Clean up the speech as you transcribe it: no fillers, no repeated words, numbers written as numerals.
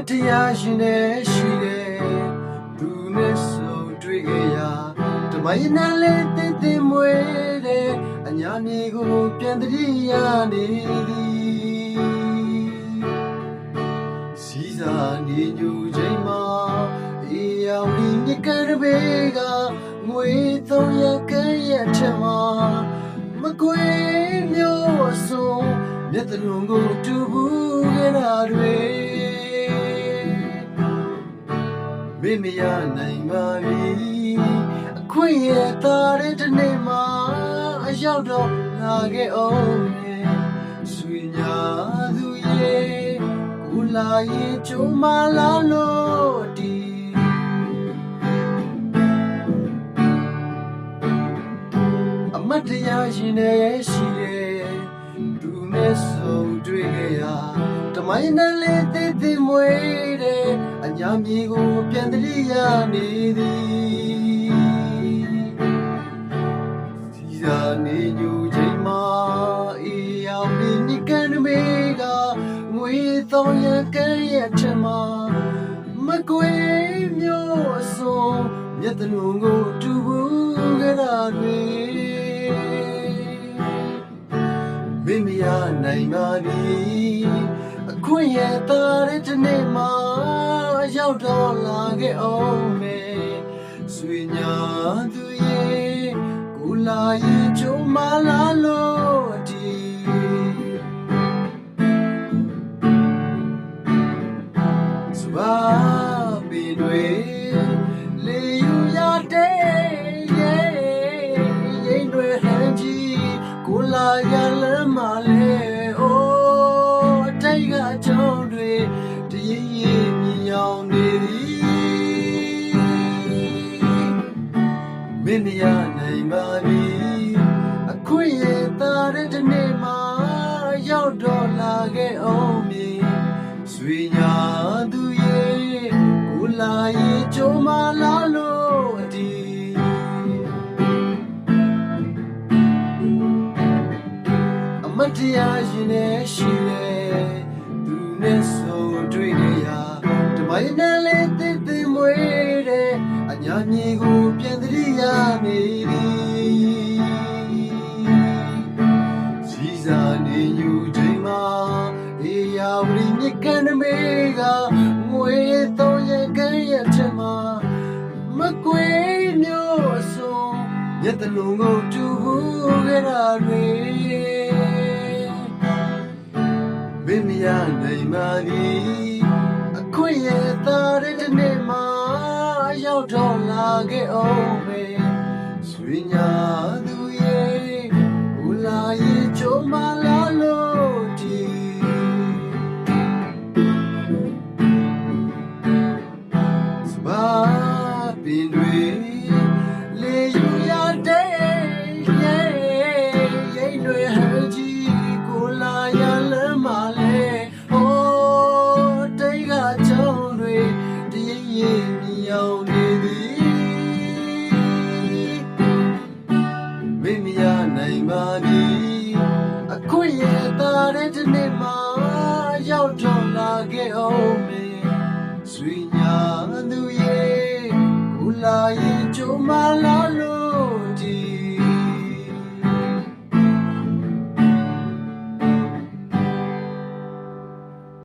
တရားရှင်နဲ့ရှိတယ်သူနဲ့ဆုံတွေ့ခဲ့ရာတမယနာလေးသိသိမွေးတဲ့အညာမြေကိုပြန်တည်းရနေသည်စီစာနေညူချိန်မှာအေးရောင်ဒီမြကရဘေးကငွေ300ကရက်ထမှာမကွေးမျိုးစုံမျက်လုံးကိုတူဘူးခဲ့တာတွေမေ့မရနိုင်ပါပြီအခွင့်ရသားတဲ့တနေ့မှာအရောက်တော့လာခဲ့အောင်ဆွေညာသူရဲ့ကိုလာရင်ကျုံမလာလို့ဒီအမတ်တရားရှင်နဲ့ရှိတယ်သူနဲ့ဆုံတွေ့ခဲ့ရာတမိုင်းနဲ့လေးသိသိမွေးတဲ့အညာမြေကိုပြန်တည်းရနေသည်စီစာနေညူချိန်မှာအေးရောင်ဒီမြကန်မေကငွေ300ကရက်ထမှာမကွေးမျိုးအစုံမျက်လုံးကိုတူဘူးကြတာတွေမေ့မရနိုင်ပါပြီအခွင့်ရသားတဲ့တနေ့မှာရောက်တော့လာခဲ့အောင်မယ်ဆွေညာသူရဲ့ကိုလာရင်ကျုံမလာလို့ဒီစပါပင်တွေလေယူရတဲ့ရင်တွေဟန်ကြီးကိုလာရလမ်းမလဲအိုးအတိတ်ကကြောင်းတွေတရင်ရင်မြင်အောင်နေသည်မင်းမရနိုင်ပါပြီအခွင့်ရသားတဲ့တနေ့မှာရောက်တော့လာခဲ့အောင်မြင်ဆွေညာသူရဲ့ကိုလာရင်ကြုံမလာလို့အဒီအမတ်တရားရှင်နဲ့ရှိတယ်သူနဲ့ဆုံတွေ့ခဲ့ရာတမိုင်းနဲ့လေးသိသိမွေးတဲ့အညာမြေကိုပြန်တည်းရနေသည်စီစာနေညူချိန်မှာအေးရောင်ဒီမြကန်မေကငွေ300ကရက်ထမှာမကွေးမျိုးအစုံမျက်လုံးကိုတူဘူးကြတာတွေမင်းမရနိုင်ပါပြီအခွင့်ရသားတဲ့တနေ့မှာရောက်တော့လာခဲ့အောင်မယ်ဆွေညာသူရဲ့ကိုလာရင်ကြုံမလာလို့ဒီစပါပင်တွေလေယူရတဲ့ရင်တွေဟန်ကြီးကိုလာရလမ်းမလဲအိုးတိတ်ကကြောင်းတွေတရင်ရင်မြင်အောင်နေသည်မင်းမရနိုင်ပါပြီအခွင့်ရသားတဲ့တနေ့မှာရောက်တော့လာခဲ့အောင်မယ်ဆွေညာသူရဲ့ကိုလာရင်ကြုံမလာလို့ဒီ